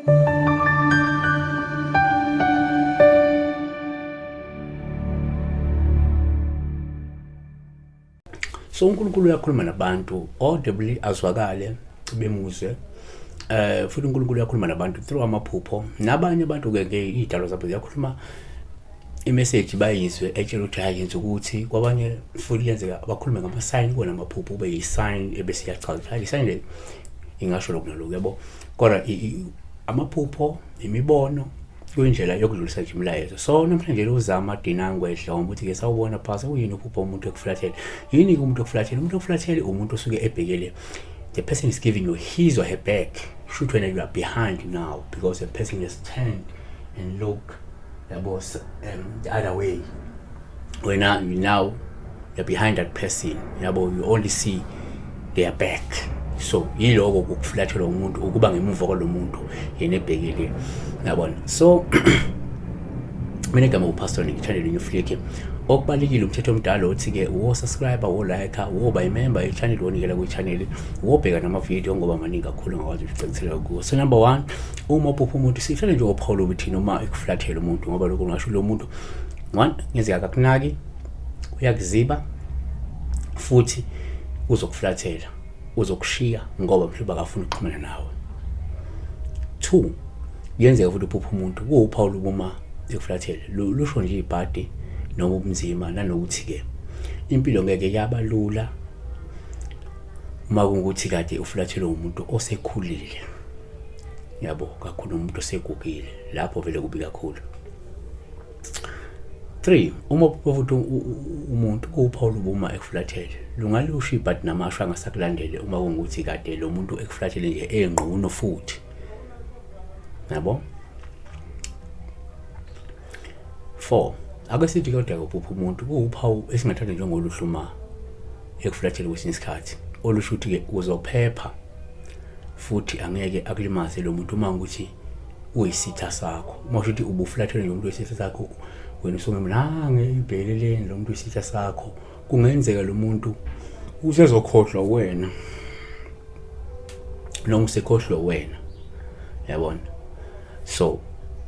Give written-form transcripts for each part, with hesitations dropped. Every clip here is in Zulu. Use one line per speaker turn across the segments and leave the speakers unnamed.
So uNkulunkulu uyakhuluma nabantu audibly azwakale bemuzwe. Futhi uNkulunkulu uyakhuluma nabantu through amaphupho, nabanye abantu ke idalo zabo ziyakhuluma imessage bayizwe etshela ukuthi hayenza ukuthi kwabanye futhi yenzeka abakhulume ngama-sign kona amaphupho ube yi-sign ebese iyachaza hayi i-sign le ingasho lokho nalokho yabo. Kodwa amaphupho imibono kuyindlela yokudlulisa nje imilayezo. So namhlanje uzama dinangwehla ukuthi ke sawubona phasa uyini uphupho umuntu ekuflathele. Yini umuntu ekuflathele? Umuntu ekuflathele umuntu osuke ebhekele, the person is giving you his or her back. Shoot when you are behind now because the person has turned and look the other way. When now you're behind that person, you only see their back. So yiloko ukuflathela umuntu ukuba ngemuva kwalo muntu yena ebhekele, yabona. So mina ngama upastor ni channel ngiflike okubalekile umthetho omdala othi ke wo subscribe wo like wo ba member ye channel wonikela ku channel wo bheka nama video ngoba maningi kakhulu ngakwazi ukuqinisela kuwo. So number 1, uma uphupha umuntu sihlale nje uPaul ukuthi noma ekuflathela umuntu ngoba lokho ngisho lo muntu 1 ngenzeka kakunaki uyakuziba futhi uzokuflathela uzokushiya ngoba mhlawumbe akafuna ukuxhumana nawe. 2, yenzeka futhi uphupha umuntu kuPaul uma ekuflathela lusho nje ibhadi noma ubunzima nanokuthi ke impilo ngeke yaba lula uma kungukuthi kade uflathele umuntu osekhulile, yabo, kakhulu umuntu osegugile, lapho vele kubi kakhulu. 3, uma futhi umuntu kuPaul uma ekuflathele lungalusho ibhadi namasho angasakulandele uma kungukuthi kade lo muntu ekuflathele nje engquno futhi, yabo. 4, akasithi kodwa ukuphupha umuntu kuPaul esingathatha njengoluhluma ekuflathele kwesinye isikhathi olusho ukuthi ke uzophepha futhi angeke akulimaze lo muntu uma ukuthi uyisitha sakho. Uma usho ukuthi ubuflathele nje umuntu uyisitha sakho wena usungemnange ibheleleni lo muntu uyisitha sakho, kungenzeka lo muntu usezokhohlwa wena noma usekhohlwa wena, yabona. So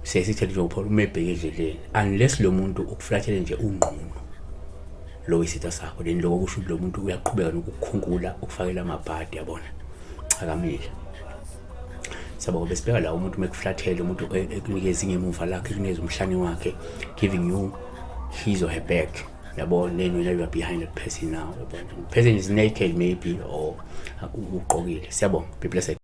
sesithethe nje uPaul uma ebheke endleleni unless lo muntu ukuflathele nje ungquno lo wisitha sakho, then lokho kusho lo muntu uyaqhubeka nokukhunkula ukufakela amabhadi, yabona, akamile. Sabo besibeka la umuntu mekuflathele umuntu ekunikeza ngemuva lakhe ekunikeza umhlane wakhe, giving you his or her back, yabona. Then when you are behind that person now, the person is naked maybe or ugqokile. Siyabonga, be blessed.